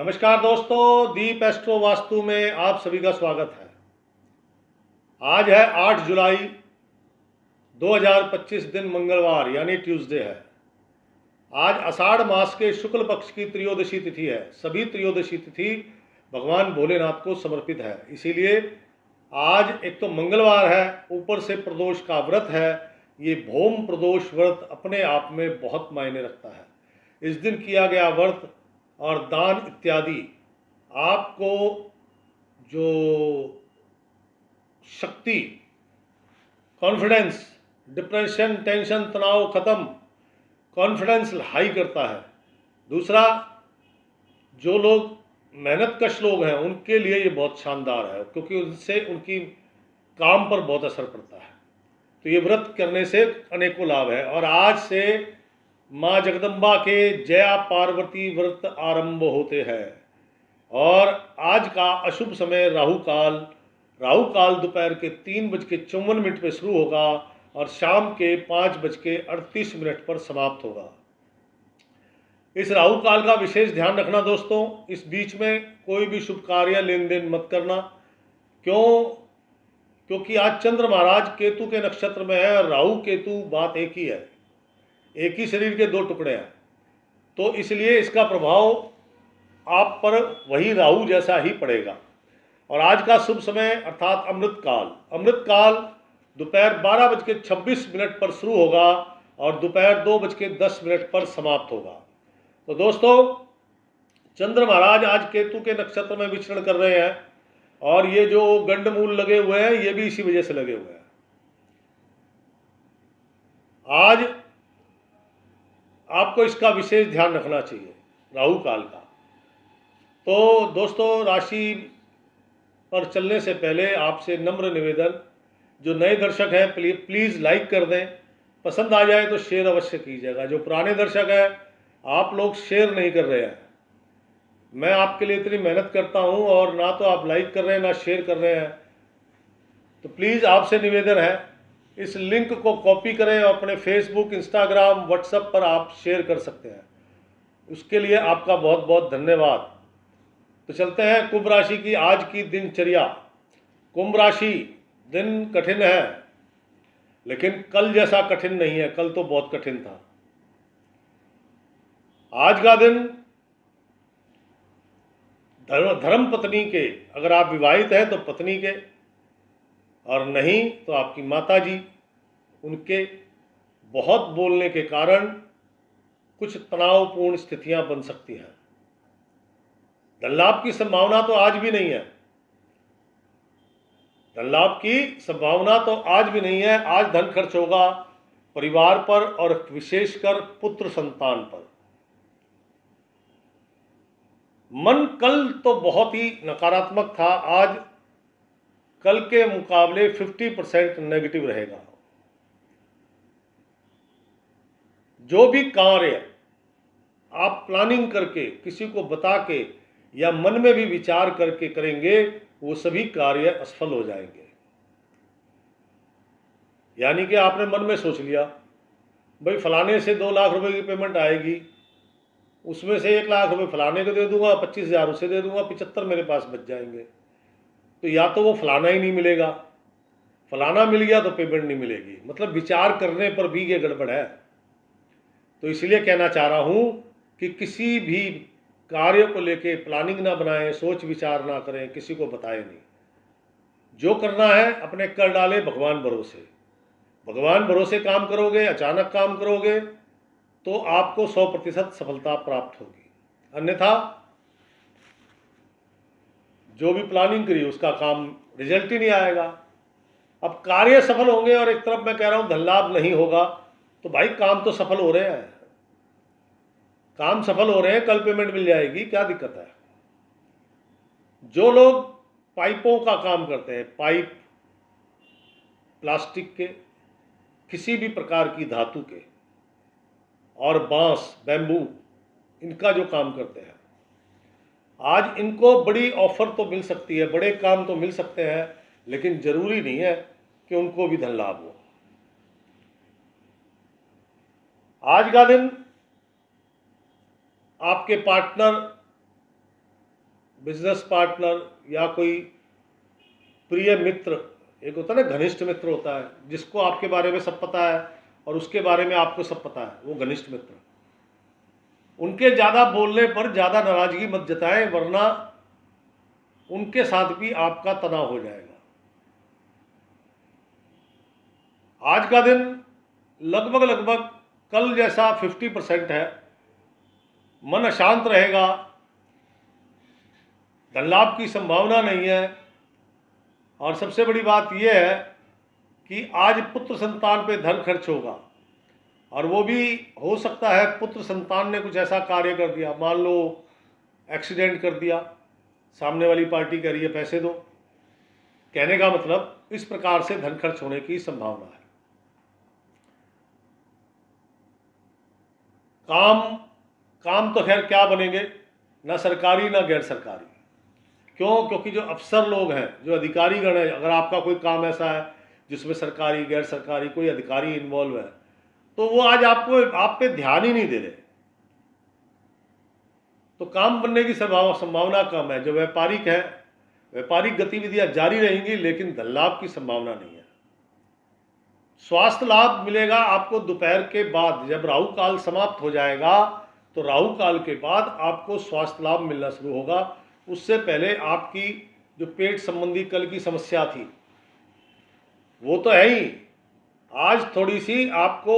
नमस्कार दोस्तों, दीप एस्ट्रो वास्तु में आप सभी का स्वागत है। आज है 8 जुलाई 2025, दिन मंगलवार यानी ट्यूसडे है। आज आषाढ़ मास के शुक्ल पक्ष की त्रयोदशी तिथि है। सभी त्रयोदशी तिथि भगवान भोलेनाथ को समर्पित है, इसीलिए आज एक तो मंगलवार है, ऊपर से प्रदोष का व्रत है। ये भौम प्रदोष व्रत अपने आप में बहुत मायने रखता है। इस दिन किया गया व्रत और दान इत्यादि आपको जो शक्ति, कॉन्फिडेंस, डिप्रेशन, टेंशन, तनाव खत्म, कॉन्फिडेंस हाई करता है। दूसरा, जो लोग मेहनत कश लोग हैं उनके लिए ये बहुत शानदार है, क्योंकि उनसे उनकी काम पर बहुत असर पड़ता है। तो ये व्रत करने से अनेकों लाभ है। और आज से माँ जगदम्बा के जया पार्वती व्रत आरंभ होते हैं। और आज का अशुभ समय राहु काल दोपहर के 3:54 पर शुरू होगा और शाम के 5:38 पर समाप्त होगा। इस राहु काल का विशेष ध्यान रखना दोस्तों। इस बीच में कोई भी शुभ कार्य लेन देन मत करना। क्योंकि आज चंद्र महाराज केतु के नक्षत्र में है और राहु केतु बात एक ही है, एक ही शरीर के दो टुकड़े हैं। तो इसलिए इसका प्रभाव आप पर वही राहु जैसा ही पड़ेगा। और आज का शुभ समय अर्थात अमृत काल दोपहर 12:26 पर शुरू होगा और दोपहर 2:10 पर समाप्त होगा। तो दोस्तों, चंद्र महाराज आज केतु के नक्षत्र में विचरण कर रहे हैं और ये जो गंडमूल लगे हुए हैं ये भी इसी वजह से लगे हुए हैं। आज आपको इसका विशेष ध्यान रखना चाहिए राहु काल का। तो दोस्तों, राशि पर चलने से पहले आपसे नम्र निवेदन, जो नए दर्शक हैं प्लीज़ लाइक कर दें, पसंद आ जाए तो शेयर अवश्य कीजिएगा। जो पुराने दर्शक हैं आप लोग शेयर नहीं कर रहे हैं। मैं आपके लिए इतनी मेहनत करता हूं और ना तो आप लाइक कर रहे हैं ना शेयर कर रहे हैं। तो प्लीज़ आपसे निवेदन है, इस लिंक को कॉपी करें और अपने फेसबुक, इंस्टाग्राम, व्हाट्सएप पर आप शेयर कर सकते हैं। उसके लिए आपका बहुत बहुत धन्यवाद। तो चलते हैं कुंभ राशि की आज की दिनचर्या। कुंभ राशि, दिन कठिन है लेकिन कल जैसा कठिन नहीं है। कल तो बहुत कठिन था। आज का दिन धर्म पत्नी के, अगर आप विवाहित हैं तो पत्नी के, और नहीं तो आपकी माता जी, उनके बहुत बोलने के कारण कुछ तनावपूर्ण स्थितियां बन सकती हैं। धन लाभ की संभावना तो आज भी नहीं है। धन लाभ की संभावना तो आज भी नहीं है। आज धन खर्च होगा परिवार पर और विशेषकर पुत्र संतान पर। मन कल तो बहुत ही नकारात्मक था, आज कल के मुकाबले 50% नेगेटिव रहेगा। जो भी कार्य आप प्लानिंग करके, किसी को बता के या मन में भी विचार करके करेंगे, वो सभी कार्य असफल हो जाएंगे। यानी कि आपने मन में सोच लिया भाई फलाने से 2 लाख रुपए की पेमेंट आएगी, उसमें से 1 लाख रुपए फलाने को दे दूंगा, 25,000 उसे दे दूंगा, 75 मेरे पास बच जाएंगे। तो या तो वो फलाना ही नहीं मिलेगा, फलाना मिल गया तो पेमेंट नहीं मिलेगी। मतलब विचार करने पर भी ये गड़बड़ है। तो इसलिए कहना चाह रहा हूं कि किसी भी कार्य को लेके प्लानिंग ना बनाएं, सोच विचार ना करें, किसी को बताएं नहीं। जो करना है अपने कर डालें भगवान भरोसे। भगवान भरोसे काम करोगे, अचानक काम करोगे तो आपको 100% सफलता प्राप्त होगी। अन्यथा जो भी प्लानिंग करी उसका काम रिजल्ट ही नहीं आएगा। अब कार्य सफल होंगे और एक तरफ मैं कह रहा हूं धन लाभ नहीं होगा, तो भाई काम तो सफल हो रहे हैं, काम सफल हो रहे हैं, कल पेमेंट मिल जाएगी, क्या दिक्कत है। जो लोग पाइपों का काम करते हैं, पाइप प्लास्टिक के, किसी भी प्रकार की धातु के, और बांस, बैम्बू, इनका जो काम करते हैं, आज इनको बड़ी ऑफर तो मिल सकती है, बड़े काम तो मिल सकते हैं, लेकिन जरूरी नहीं है कि उनको भी धन लाभ हो। आज का दिन आपके पार्टनर बिजनेस पार्टनर या कोई प्रिय मित्र, एक होता है ना घनिष्ठ मित्र होता है, जिसको आपके बारे में सब पता है और उसके बारे में आपको सब पता है, वो घनिष्ठ मित्र। उनके ज़्यादा बोलने पर ज़्यादा नाराज़गी मत जताएं, वरना उनके साथ भी आपका तनाव हो जाएगा। आज का दिन लगभग कल जैसा 50% है। मन अशांत रहेगा, धन लाभ की संभावना नहीं है। और सबसे बड़ी बात यह है कि आज पुत्र संतान पे धन खर्च होगा, और वो भी हो सकता है पुत्र संतान ने कुछ ऐसा कार्य कर दिया, मान लो एक्सीडेंट कर दिया, सामने वाली पार्टी कह रही है पैसे दो। कहने का मतलब इस प्रकार से धन खर्च होने की संभावना है। काम तो खैर क्या बनेंगे, ना सरकारी ना गैर सरकारी। क्यों? क्योंकि जो अफसर लोग हैं, जो अधिकारीगण हैं, अगर आपका कोई काम ऐसा है जिसमें सरकारी गैर सरकारी कोई अधिकारी इन्वॉल्व है, तो वो आज आप पे ध्यान ही नहीं दे रहे, तो काम बनने की संभावना कम है। जो व्यापारिक है, व्यापारिक गतिविधियां जारी रहेंगी, लेकिन धन लाभ की संभावना नहीं है। स्वास्थ्य लाभ मिलेगा आपको दोपहर के बाद, जब राहु काल समाप्त हो जाएगा तो राहु काल के बाद आपको स्वास्थ्य लाभ मिलना शुरू होगा। उससे पहले आपकी जो पेट संबंधी कल की समस्या थी वो तो है ही, आज थोड़ी सी आपको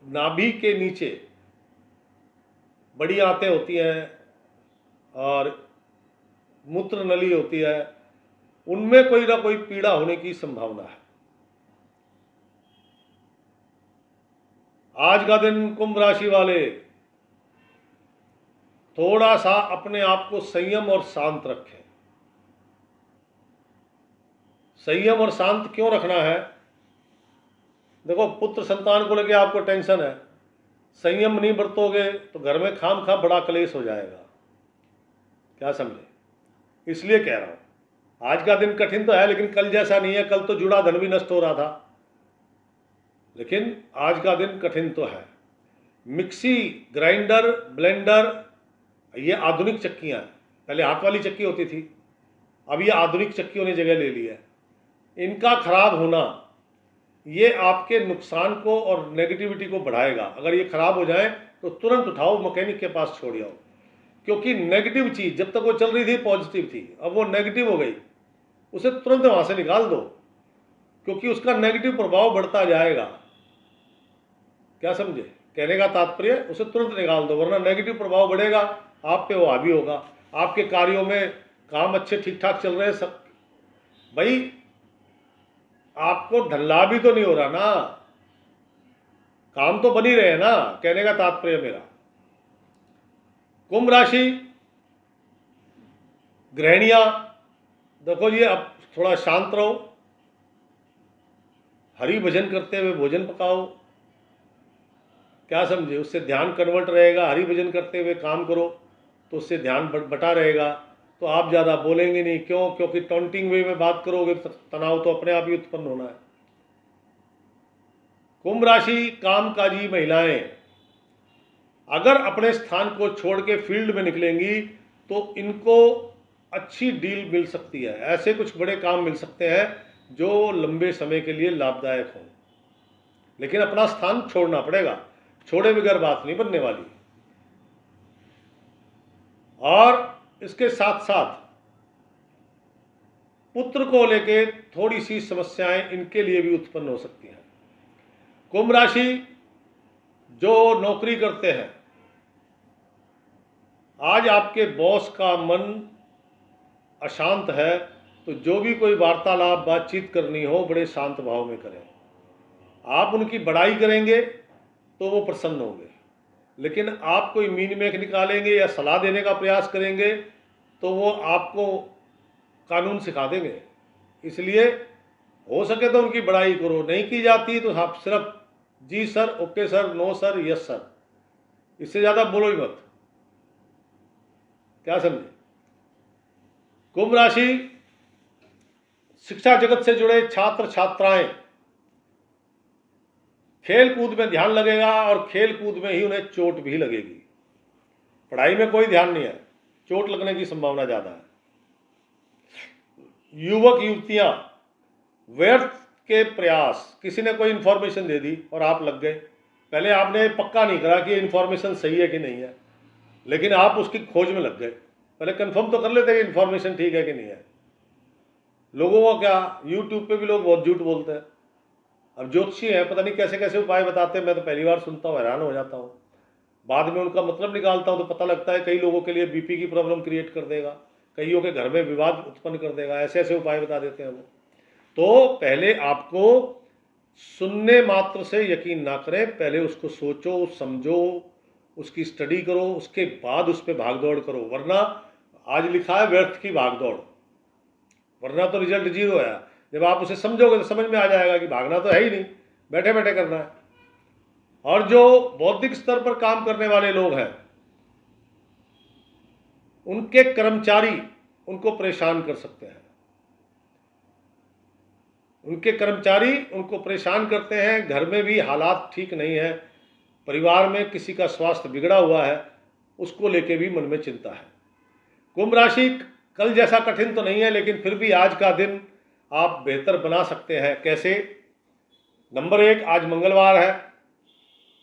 नाभि के नीचे बड़ी आंतें होती हैं और मूत्र नली होती है, उनमें कोई ना कोई पीड़ा होने की संभावना है। आज का दिन कुंभ राशि वाले थोड़ा सा अपने आप को संयम और शांत रखें। संयम और शांत क्यों रखना है? देखो, पुत्र संतान को लेकर आपको टेंशन है, संयम नहीं बरतोगे तो घर में खाम खा बड़ा क्लेश हो जाएगा। क्या समझे? इसलिए कह रहा हूं, आज का दिन कठिन तो है, लेकिन कल जैसा नहीं है। कल तो जुड़ा धन भी नष्ट हो रहा था, लेकिन आज का दिन कठिन तो है। मिक्सी, ग्राइंडर, ब्लेंडर, ये आधुनिक चक्कियां हैं। पहले हाथ वाली चक्की होती थी, अब ये आधुनिक चक्कियों ने जगह ले ली है। इनका खराब होना ये आपके नुकसान को और नेगेटिविटी को बढ़ाएगा। अगर ये खराब हो जाए तो तुरंत उठाओ, मैकेनिक के पास छोड़ आओ, क्योंकि नेगेटिव चीज़ जब तक वो चल रही थी पॉजिटिव थी, अब वो नेगेटिव हो गई, उसे तुरंत वहाँ से निकाल दो, क्योंकि उसका नेगेटिव प्रभाव बढ़ता जाएगा। क्या समझे? कहने का तात्पर्य, उसे तुरंत निकाल दो, वरना नेगेटिव प्रभाव बढ़ेगा, आप पे वो हावी होगा। आपके कार्यों में काम अच्छे ठीक ठाक चल रहे हैं सब, भाई आपको धन लाभ ही तो नहीं हो रहा ना, काम तो बन ही रहे हैं ना। कहने का तात्पर्य मेरा, कुंभ राशि गृहिणियां, देखो जी, अब थोड़ा शांत रहो, हरि भजन करते हुए भोजन पकाओ। क्या समझे? उससे ध्यान कन्वर्ट रहेगा। हरि भजन करते हुए काम करो तो उससे ध्यान बटा रहेगा, तो आप ज़्यादा बोलेंगे नहीं। क्यों? क्योंकि टॉन्टिंग वे में बात करोगे तो तनाव तो अपने आप ही उत्पन्न होना है। कुंभ राशि कामकाजी महिलाएं अगर अपने स्थान को छोड़ के फील्ड में निकलेंगी तो इनको अच्छी डील मिल सकती है। ऐसे कुछ बड़े काम मिल सकते हैं जो लंबे समय के लिए लाभदायक हों, लेकिन अपना स्थान छोड़ना पड़ेगा, छोड़े बगैर बात नहीं बनने वाली। और इसके साथ साथ पुत्र को लेके थोड़ी सी समस्याएं इनके लिए भी उत्पन्न हो सकती हैं। कुंभ राशि जो नौकरी करते हैं, आज आपके बॉस का मन अशांत है, तो जो भी कोई वार्तालाप बातचीत करनी हो बड़े शांत भाव में करें। आप उनकी बड़ाई करेंगे तो वो प्रसन्न होंगे, लेकिन आप कोई मीन मेख निकालेंगे या सलाह देने का प्रयास करेंगे तो वो आपको कानून सिखा देंगे। इसलिए हो सके तो उनकी बड़ाई करो, नहीं की जाती तो आप सिर्फ जी sir, okay sir, no sir, yes sir, इससे ज़्यादा बोलो ही मत। क्या समझे? कुंभ राशि शिक्षा जगत से जुड़े छात्र छात्राएं, खेल कूद में ध्यान लगेगा और खेल कूद में ही उन्हें चोट भी लगेगी। पढ़ाई में कोई ध्यान नहीं है, चोट लगने की संभावना ज़्यादा है। युवक युवतियां व्यर्थ के प्रयास, किसी ने कोई इन्फॉर्मेशन दे दी और आप लग गए। पहले आपने पक्का नहीं करा कि इन्फॉर्मेशन सही है कि नहीं है, लेकिन आप उसकी खोज में लग गए। पहले कंफर्म तो कर लेते कि इन्फॉर्मेशन ठीक है कि नहीं है। लोगों को क्या, यूट्यूब पे भी लोग बहुत झूठ बोलते हैं। अब ज्योतिषी है, पता नहीं कैसे कैसे उपाय बताते हैं, मैं तो पहली बार सुनता हूँ, हैरान हो जाता हूँ। बाद में उनका मतलब निकालता हूँ तो पता लगता है कई लोगों के लिए बीपी की प्रॉब्लम क्रिएट कर देगा, कईयों के घर में विवाद उत्पन्न कर देगा, ऐसे ऐसे उपाय बता देते हैं वो। तो पहले आपको सुनने मात्र से यकीन ना करें, पहले उसको सोचो, समझो, उसकी स्टडी करो, उसके बाद उस पर भागदौड़ करो। वरना आज लिखा है व्यर्थ की भागदौड़, वरना तो रिजल्ट जीरो है। जब आप उसे समझोगे तो समझ में आ जाएगा कि भागना तो है ही नहीं, बैठे बैठे करना है। और जो बौद्धिक स्तर पर काम करने वाले लोग हैं, उनके कर्मचारी उनको परेशान कर सकते हैं, उनके कर्मचारी उनको परेशान करते हैं। घर में भी हालात ठीक नहीं है, परिवार में किसी का स्वास्थ्य बिगड़ा हुआ है, उसको लेके भी मन में चिंता है। कुंभ राशि कल जैसा कठिन तो नहीं है, लेकिन फिर भी आज का दिन आप बेहतर बना सकते हैं। कैसे? नंबर 1, आज मंगलवार है।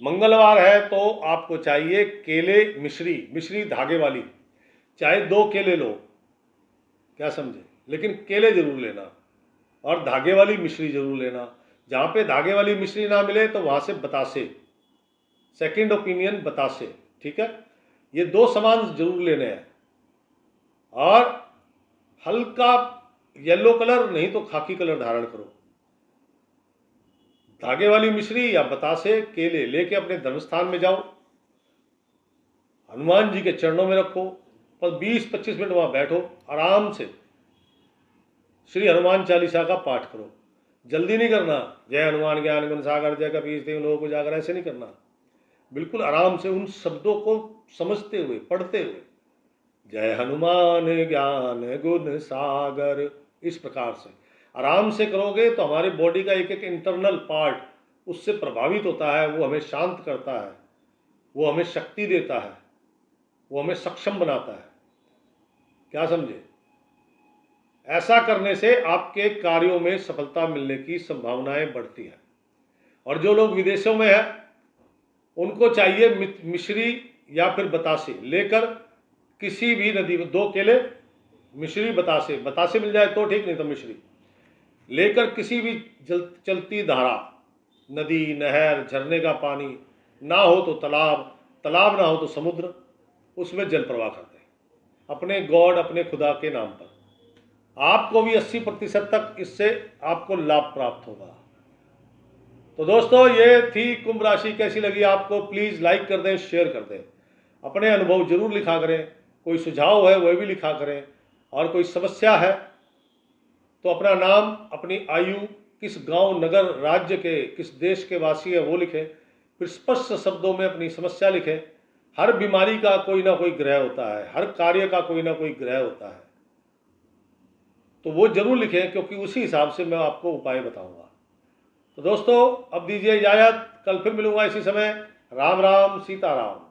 मंगलवार है तो आपको चाहिए केले, मिश्री धागे वाली, चाहे 2 केले लो, क्या समझे, लेकिन केले जरूर लेना, और धागे वाली मिश्री जरूर लेना। जहाँ पे धागे वाली मिश्री ना मिले तो वहाँ से बतासे, सेकंड ओपिनियन बतासे, ठीक है। ये 2 सामान जरूर लेने हैं। और हल्का येलो कलर नहीं तो खाकी कलर धारण करो। धागे वाली मिश्री या बतासे, केले लेके अपने धर्मस्थान में जाओ, हनुमान जी के चरणों में रखो, पर 20-25 मिनट वहाँ बैठो, आराम से श्री हनुमान चालीसा का पाठ करो। जल्दी नहीं करना, जय हनुमान ज्ञान गुण सागर जय कपीस तिहुँ लोक उजागर, ऐसे नहीं करना। बिल्कुल आराम से उन शब्दों को समझते हुए, पढ़ते हुए, जय हनुमान ज्ञान गुण सागर, इस प्रकार से आराम से करोगे तो हमारे बॉडी का एक एक इंटरनल पार्ट उससे प्रभावित होता है। वो हमें शांत करता है, वो हमें शक्ति देता है, वो हमें सक्षम बनाता है, क्या समझे। ऐसा करने से आपके कार्यों में सफलता मिलने की संभावनाएं बढ़ती है। और जो लोग विदेशों में हैं, उनको चाहिए मिश्री या फिर बतासे लेकर किसी भी नदी में 2 केले, मिश्री, बतासे मिल जाए तो ठीक, नहीं तो मिश्री लेकर किसी भी चलती धारा, नदी, नहर, झरने का पानी ना हो तो तालाब ना हो तो समुद्र, उसमें जल प्रवाह करते हैं अपने गॉड, अपने खुदा के नाम पर। आपको भी 80% तक इससे आपको लाभ प्राप्त होगा। तो दोस्तों, ये थी कुंभ राशि। कैसी लगी आपको? प्लीज़ लाइक कर दें, शेयर कर दें, अपने अनुभव जरूर लिखा करें। कोई सुझाव है वह भी लिखा करें, और कोई समस्या है तो अपना नाम, अपनी आयु, किस गांव, नगर, राज्य के, किस देश के वासी है वो लिखें। फिर स्पष्ट शब्दों में अपनी समस्या लिखें। हर बीमारी का कोई ना कोई ग्रह होता है, हर कार्य का कोई ना कोई ग्रह होता है, तो वो जरूर लिखें, क्योंकि उसी हिसाब से मैं आपको उपाय बताऊंगा। तो दोस्तों, अब दीजिए इजाजत, कल फिर मिलूंगा इसी समय। राम राम, सीताराम।